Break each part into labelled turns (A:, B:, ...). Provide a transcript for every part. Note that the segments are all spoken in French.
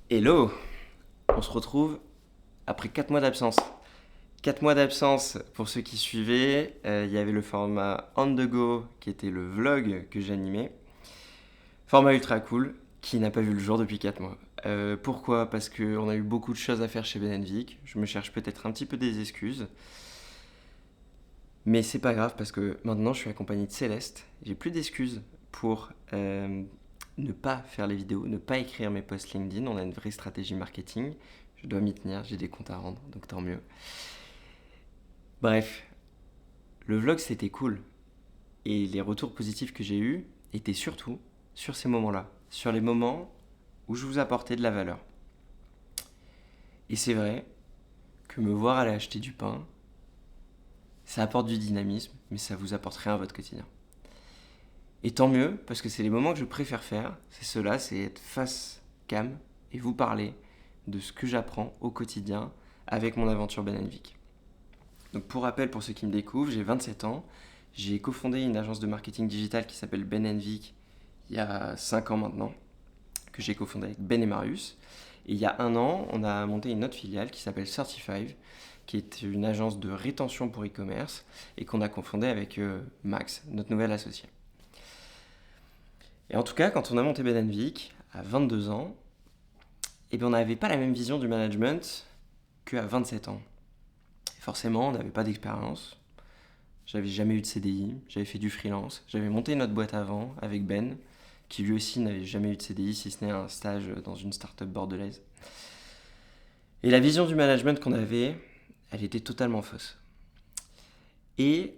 A: Hello! On se retrouve après 4 mois d'absence. 4 mois d'absence, pour ceux qui suivaient, il y avait le format On The Go qui était le vlog que j'animais. Format ultra cool qui n'a pas vu le jour depuis 4 mois. Pourquoi? Parce qu'on a eu beaucoup de choses à faire chez Ben Vic. Je me cherche peut-être un petit peu des excuses. Mais c'est pas grave parce que maintenant je suis accompagné de Céleste. J'ai plus d'excuses pour ne pas faire les vidéos, ne pas écrire mes posts LinkedIn. On a une vraie stratégie marketing. Je dois m'y tenir, j'ai des comptes à rendre, donc tant mieux. Bref, le vlog c'était cool. Et les retours positifs que j'ai eus étaient surtout sur ces moments-là. Sur les moments où je vous apportais de la valeur. Et c'est vrai que me voir aller acheter du pain, ça apporte du dynamisme, mais ça vous apporte rien à votre quotidien. Et tant mieux, parce que c'est les moments que je préfère faire, c'est cela, c'est être face cam et vous parler de ce que j'apprends au quotidien avec mon aventure Ben Vic. Donc pour rappel, pour ceux qui me découvrent, j'ai 27 ans, j'ai cofondé une agence de marketing digital qui s'appelle Ben Vic il y a 5 ans maintenant, que j'ai cofondé avec Ben et Marius. Et il y a un an, on a monté une autre filiale qui s'appelle Certifive, qui est une agence de rétention pour e-commerce et qu'on a cofondé avec Max, notre nouvel associé. Et en tout cas, quand on a monté Ben Vic à 22 ans, eh bien, on n'avait pas la même vision du management qu'à 27 ans. Et forcément, on n'avait pas d'expérience. J'avais jamais eu de CDI, j'avais fait du freelance. J'avais monté notre boîte avant avec Ben, qui lui aussi n'avait jamais eu de CDI, si ce n'est un stage dans une start-up bordelaise. Et la vision du management qu'on avait, elle était totalement fausse. Et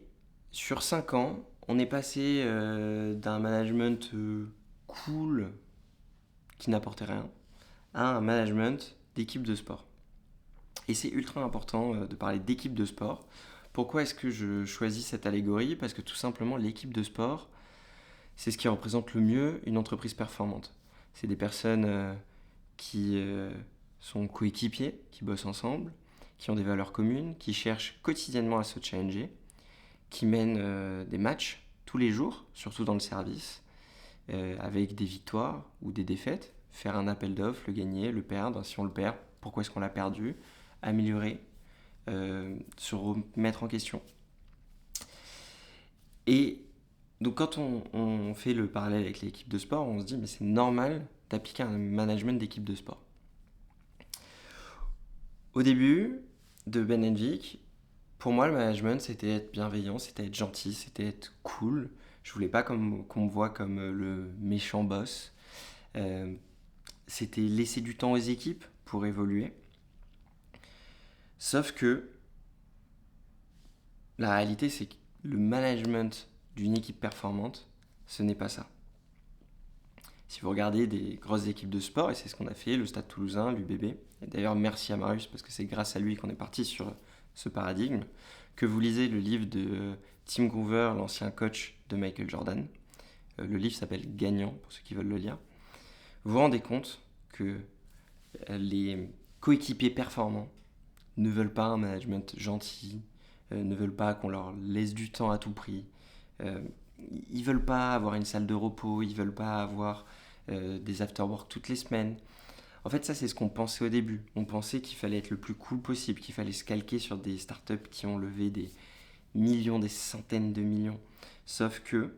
A: sur 5 ans, on est passé d'un management cool, qui n'apportait rien, à un management d'équipe de sport. Et c'est ultra important de parler d'équipe de sport. Pourquoi est-ce que je choisis cette allégorie? Parce que tout simplement, l'équipe de sport, c'est ce qui représente le mieux une entreprise performante. C'est des personnes qui sont coéquipiers, qui bossent ensemble, qui ont des valeurs communes, qui cherchent quotidiennement à se challenger, qui mènent des matchs tous les jours, surtout dans le service, avec des victoires ou des défaites, faire un appel d'offres, le gagner, le perdre, si on le perd, pourquoi est-ce qu'on l'a perdu, améliorer, se remettre en question. Et donc quand on fait le parallèle avec l'équipe de sport, on se dit mais c'est normal d'appliquer un management d'équipe de sport. Au début de Ben Vic, pour moi le management c'était être bienveillant, c'était être gentil, c'était être cool. Je voulais pas qu'on me voit comme le méchant boss. Euh, C'était laisser du temps aux équipes pour évoluer. Sauf que la réalité, c'est que le management d'une équipe performante, ce n'est pas ça. Si vous regardez des grosses équipes de sport, et c'est ce qu'on a fait, le Stade Toulousain, l'UBB, et d'ailleurs merci à Marius parce que c'est grâce à lui qu'on est parti sur ce paradigme, que vous lisez le livre de Tim Grover, l'ancien coach de Michael Jordan. Le livre s'appelle Gagnant, pour ceux qui veulent le lire. Vous vous rendez compte que les coéquipiers performants ne veulent pas un management gentil, ne veulent pas qu'on leur laisse du temps à tout prix. Euh, Ils veulent pas avoir une salle de repos, ils veulent pas avoir des after-work toutes les semaines. En fait, ça, c'est ce qu'on pensait au début. On pensait qu'il fallait être le plus cool possible, qu'il fallait se calquer sur des startups qui ont levé des millions, des centaines de millions. Sauf que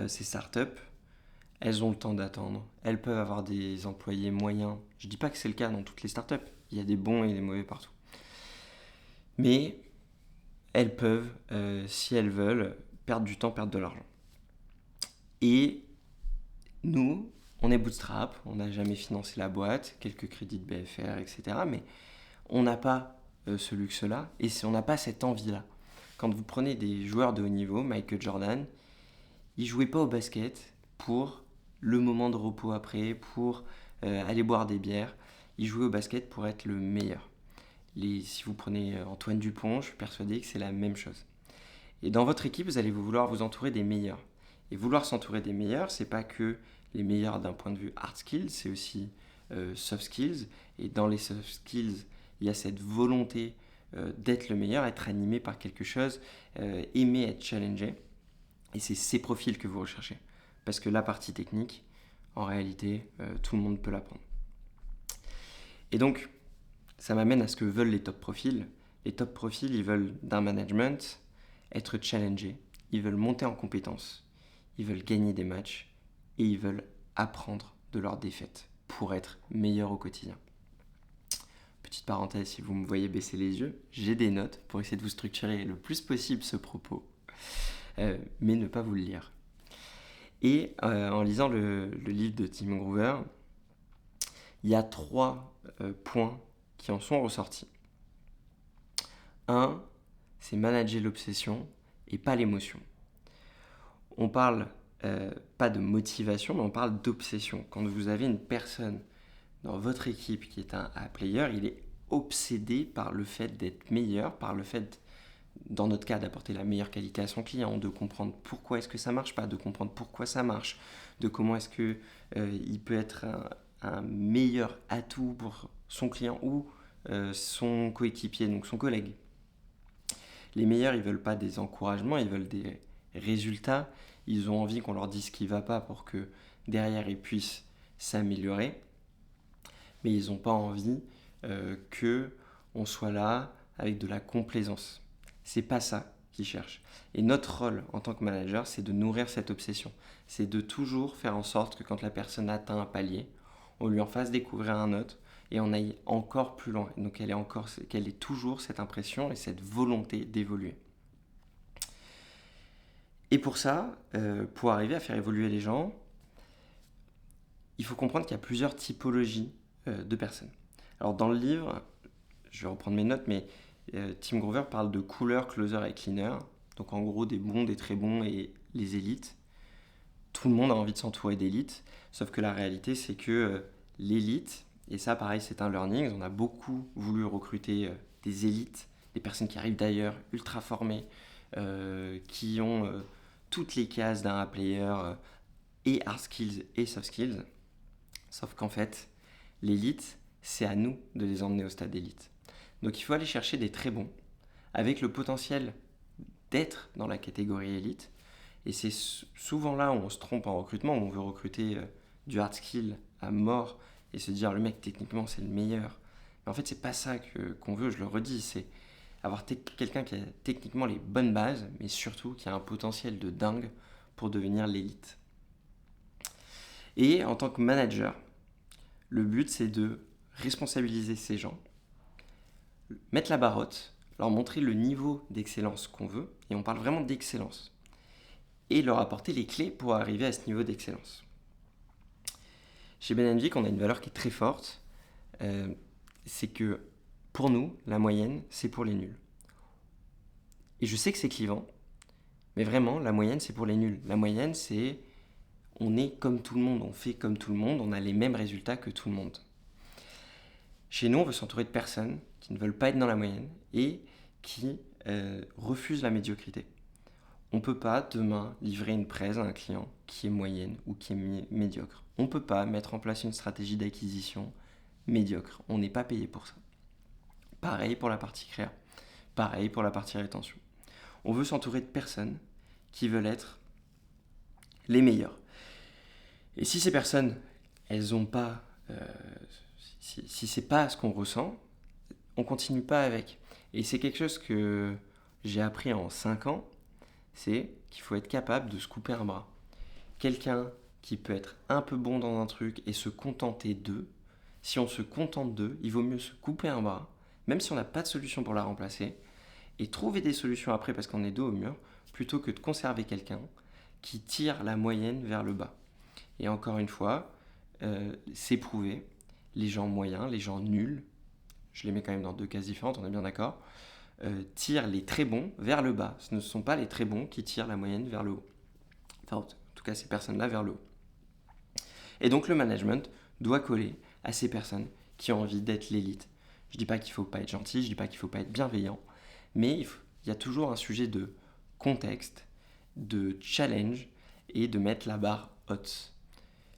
A: ces startups, elles ont le temps d'attendre. Elles peuvent avoir des employés moyens. Je dis pas que c'est le cas dans toutes les startups. Il y a des bons et des mauvais partout. Mais elles peuvent, si elles veulent, perdre du temps, perdre de l'argent. Et nous, on est bootstrap, on n'a jamais financé la boîte, quelques crédits de BFR, etc. Mais on n'a pas ce luxe-là et on n'a pas cette envie-là. Quand vous prenez des joueurs de haut niveau, Michael Jordan, il jouait pas au basket pour le moment de repos après, pour aller boire des bières. Il jouait au basket pour être le meilleur. Si vous prenez Antoine Dupont, je suis persuadé que c'est la même chose. Et dans votre équipe, vous allez vouloir vous entourer des meilleurs. Et vouloir s'entourer des meilleurs, c'est pas que les meilleurs d'un point de vue hard skills, c'est aussi soft skills. Et dans les soft skills, il y a cette volonté d'être le meilleur, être animé par quelque chose, aimer être challengé. Et c'est ces profils que vous recherchez. Parce que la partie technique, en réalité, tout le monde peut l'apprendre. Et donc, ça m'amène à ce que veulent les top profils. Les top profils, ils veulent d'un management être challengés, ils veulent monter en compétences, ils veulent gagner des matchs et ils veulent apprendre de leurs défaites pour être meilleurs au quotidien. Petite parenthèse, si vous me voyez baisser les yeux, j'ai des notes pour essayer de vous structurer le plus possible ce propos, mais ne pas vous le lire. Et en lisant le livre de Tim Grover, il y a 3 points qui en sont ressortis. 1, c'est manager l'obsession et pas l'émotion. On parle pas de motivation, mais on parle d'obsession. Quand vous avez une personne dans votre équipe qui est un A-player, il est obsédé par le fait d'être meilleur, par le fait, dans notre cas, d'apporter la meilleure qualité à son client, de comprendre pourquoi est-ce que ça marche pas, de comprendre pourquoi ça marche, de comment est-ce que il peut être un meilleur atout pour son client ou son coéquipier, donc son collègue. Les meilleurs, ils veulent pas des encouragements, ils veulent des résultats. Ils ont envie qu'on leur dise ce qui ne va pas pour que derrière ils puissent s'améliorer. Mais ils n'ont pas envie qu'on soit là avec de la complaisance. C'est pas ça qu'ils cherchent. Et notre rôle en tant que manager, c'est de nourrir cette obsession. C'est de toujours faire en sorte que quand la personne atteint un palier, on lui en fasse découvrir un autre et on aille encore plus loin. Donc qu'elle ait toujours cette impression et cette volonté d'évoluer. Et pour ça, pour arriver à faire évoluer les gens, il faut comprendre qu'il y a plusieurs typologies de personnes. Alors dans le livre, je vais reprendre mes notes, mais Tim Grover parle de coolers, closers et cleaners. Donc en gros des bons, des très bons et les élites. Tout le monde a envie de s'entourer d'élites, sauf que la réalité c'est que l'élite, et ça pareil c'est un learning, on a beaucoup voulu recruter des élites, des personnes qui arrivent d'ailleurs, ultra formées, qui ont toutes les cases d'un A-player, et hard skills et soft skills. Sauf qu'en fait, l'élite, c'est à nous de les emmener au stade d'élite. Donc il faut aller chercher des très bons, avec le potentiel d'être dans la catégorie élite. Et c'est souvent là où on se trompe en recrutement, où on veut recruter du hard skill à mort et se dire le mec techniquement c'est le meilleur. Mais en fait c'est pas ça qu'on veut, je le redis, c'est avoir quelqu'un qui a techniquement les bonnes bases, mais surtout qui a un potentiel de dingue pour devenir l'élite. Et en tant que manager, le but c'est de responsabiliser ces gens, mettre la barre haute, leur montrer le niveau d'excellence qu'on veut, et on parle vraiment d'excellence, et leur apporter les clés pour arriver à ce niveau d'excellence. Chez Benenvik, on a une valeur qui est très forte, c'est que pour nous, la moyenne, c'est pour les nuls. Et je sais que c'est clivant, mais vraiment, la moyenne, c'est pour les nuls. La moyenne, c'est on est comme tout le monde, on fait comme tout le monde, on a les mêmes résultats que tout le monde. Chez nous, on veut s'entourer de personnes qui ne veulent pas être dans la moyenne et qui refusent la médiocrité. On ne peut pas demain livrer une presse à un client qui est moyenne ou qui est médiocre. On ne peut pas mettre en place une stratégie d'acquisition médiocre. On n'est pas payé pour ça. Pareil pour la partie créa. Pareil pour la partie rétention. On veut s'entourer de personnes qui veulent être les meilleures. Et si ces personnes, elles n'ont pas... si c'est pas ce qu'on ressent, on continue pas avec. Et c'est quelque chose que j'ai appris en 5 ans, c'est qu'il faut être capable de se couper un bras. Quelqu'un qui peut être un peu bon dans un truc et se contenter d'eux, si on se contente d'eux, il vaut mieux se couper un bras, même si on n'a pas de solution pour la remplacer, et trouver des solutions après parce qu'on est dos au mur, plutôt que de conserver quelqu'un qui tire la moyenne vers le bas. Et encore une fois, c'est prouvé, les gens moyens, les gens nuls, je les mets quand même dans 2 cases différentes, on est bien d'accord, tirent les très bons vers le bas. Ce ne sont pas les très bons qui tirent la moyenne vers le haut. Enfin, en tout cas, ces personnes-là vers le haut. Et donc le management doit coller à ces personnes qui ont envie d'être l'élite. Je ne dis pas qu'il ne faut pas être gentil, je ne dis pas qu'il ne faut pas être bienveillant, mais il y a toujours un sujet de contexte, de challenge et de mettre la barre haute.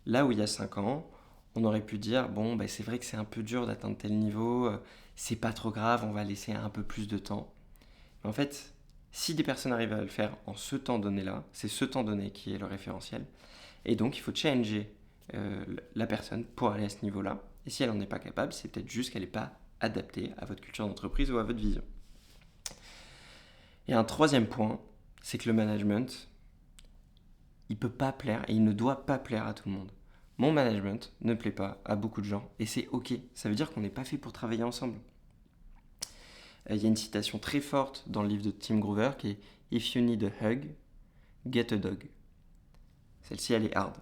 A: Là où il y a 5 ans, on aurait pu dire, bon, c'est vrai que c'est un peu dur d'atteindre tel niveau, c'est pas trop grave, on va laisser un peu plus de temps. Mais en fait, si des personnes arrivent à le faire en ce temps donné-là, c'est ce temps donné qui est le référentiel. Et donc, il faut challenger la personne pour aller à ce niveau-là. Et si elle n'en est pas capable, c'est peut-être juste qu'elle n'est pas adaptée à votre culture d'entreprise ou à votre vision. Et un troisième point, c'est que le management, il ne peut pas plaire et il ne doit pas plaire à tout le monde. Mon management ne plaît pas à beaucoup de gens et c'est ok. Ça veut dire qu'on n'est pas fait pour travailler ensemble. Il y a une citation très forte dans le livre de Tim Grover qui est « If you need a hug, get a dog ». Celle-ci, elle est hard.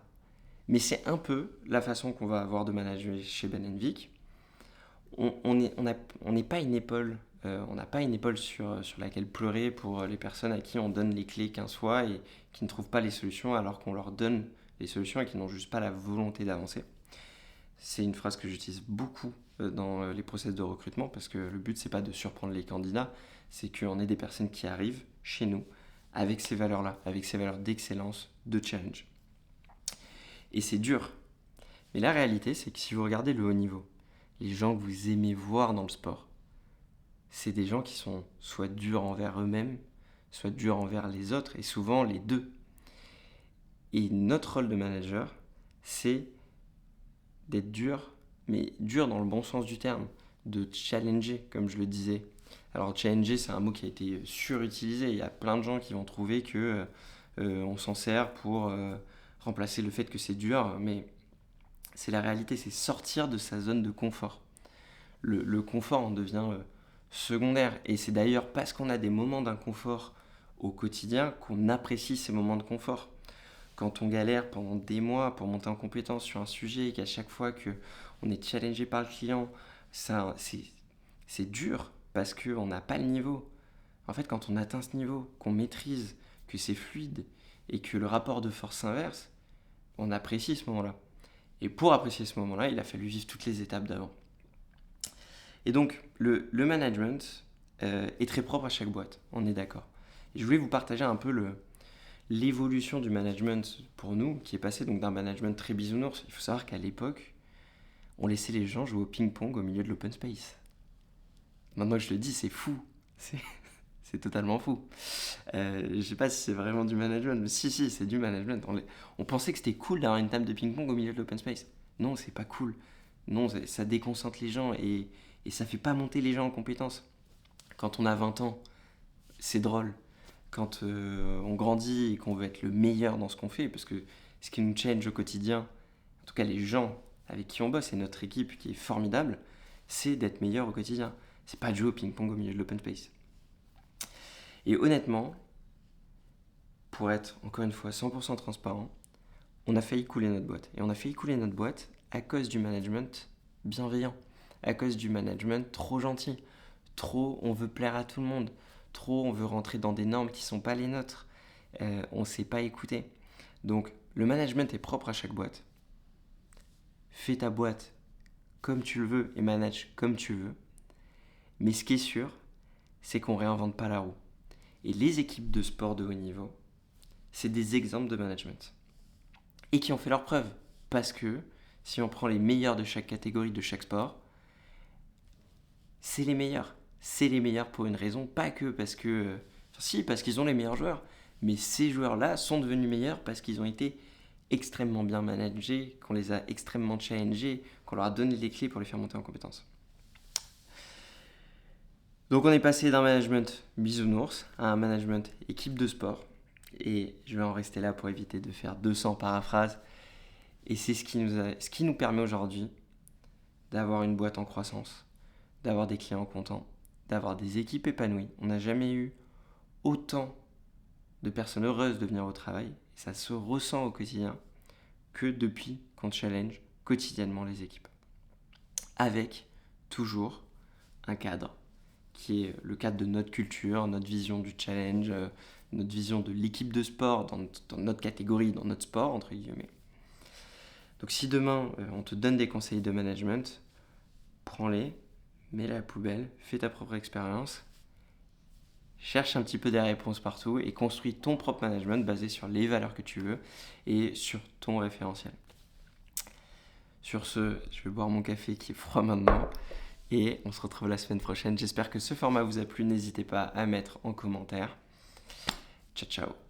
A: Mais c'est un peu la façon qu'on va avoir de manager chez Ben & Vic. On n'est pas une épaule, on n'a pas une épaule sur laquelle pleurer pour les personnes à qui on donne les clés qu'un soit et qui ne trouvent pas les solutions alors qu'on leur donne les solutions et qui n'ont juste pas la volonté d'avancer. C'est une phrase que j'utilise beaucoup dans les process de recrutement parce que le but, c'est pas de surprendre les candidats, c'est qu'on ait des personnes qui arrivent chez nous avec ces valeurs-là, avec ces valeurs d'excellence, de challenge. Et c'est dur. Mais la réalité, c'est que si vous regardez le haut niveau, les gens que vous aimez voir dans le sport, c'est des gens qui sont soit durs envers eux-mêmes, soit durs envers les autres, et souvent les deux. Et notre rôle de manager, c'est d'être dur, mais dur dans le bon sens du terme, de challenger, comme je le disais. Alors challenger, c'est un mot qui a été surutilisé. Il y a plein de gens qui vont trouver que on s'en sert pour remplacer le fait que c'est dur, mais c'est la réalité, c'est sortir de sa zone de confort. Le confort en devient secondaire, et c'est d'ailleurs parce qu'on a des moments d'inconfort au quotidien qu'on apprécie ces moments de confort. Quand on galère pendant des mois pour monter en compétence sur un sujet et qu'à chaque fois qu'on est challengé par le client, c'est dur parce qu'on n'a pas le niveau. En fait, quand on atteint ce niveau, qu'on maîtrise, que c'est fluide et que le rapport de force s'inverse, on apprécie ce moment-là. Et pour apprécier ce moment-là, il a fallu vivre toutes les étapes d'avant. Et donc, le management est très propre à chaque boîte, on est d'accord. Et je voulais vous partager un peu l'évolution du management pour nous, qui est passé donc d'un management très bisounours. Il faut savoir qu'à l'époque, on laissait les gens jouer au ping-pong au milieu de l'open space. Maintenant que je le dis, c'est fou. C'est totalement fou. Je ne sais pas si c'est vraiment du management, mais si, c'est du management. On pensait que c'était cool d'avoir une table de ping-pong au milieu de l'open space. Non, c'est pas cool. Non, ça déconcentre les gens et ça fait pas monter les gens en compétences. Quand on a 20 ans, c'est drôle. Quand on grandit et qu'on veut être le meilleur dans ce qu'on fait, parce que ce qui nous challenge au quotidien, en tout cas les gens avec qui on bosse et notre équipe qui est formidable, c'est d'être meilleur au quotidien. C'est pas de jouer au ping-pong au milieu de l'open space. Et honnêtement, pour être encore une fois 100% transparent, on a failli couler notre boîte. Et on a failli couler notre boîte à cause du management bienveillant, à cause du management trop gentil. Trop, on veut plaire à tout le monde. Trop, on veut rentrer dans des normes qui ne sont pas les nôtres. On ne sait pas écouter. Donc, le management est propre à chaque boîte. Fais ta boîte comme tu le veux et manage comme tu veux. Mais ce qui est sûr, c'est qu'on ne réinvente pas la roue. Et les équipes de sport de haut niveau, c'est des exemples de management. Et qui ont fait leurs preuves. Parce que si on prend les meilleurs de chaque catégorie, de chaque sport, c'est les meilleurs. C'est les meilleurs pour une raison, pas que parce que... si, parce qu'ils ont les meilleurs joueurs. Mais ces joueurs-là sont devenus meilleurs parce qu'ils ont été extrêmement bien managés, qu'on les a extrêmement challengés, qu'on leur a donné les clés pour les faire monter en compétences. Donc on est passé d'un management bisounours à un management équipe de sport. Et je vais en rester là pour éviter de faire 200 paraphrases. Et c'est ce qui nous permet aujourd'hui d'avoir une boîte en croissance, d'avoir des clients contents, d'avoir des équipes épanouies. On n'a jamais eu autant de personnes heureuses de venir au travail. Et ça se ressent au quotidien que depuis qu'on challenge quotidiennement les équipes. Avec toujours un cadre qui est le cadre de notre culture, notre vision du challenge, notre vision de l'équipe de sport dans notre catégorie, dans notre sport, entre guillemets. Donc si demain, on te donne des conseils de management, prends-les, mets-les à la poubelle, fais ta propre expérience, cherche un petit peu des réponses partout et construis ton propre management basé sur les valeurs que tu veux et sur ton référentiel. Sur ce, je vais boire mon café qui est froid maintenant. Et on se retrouve la semaine prochaine. J'espère que ce format vous a plu. N'hésitez pas à mettre en commentaire. Ciao, ciao.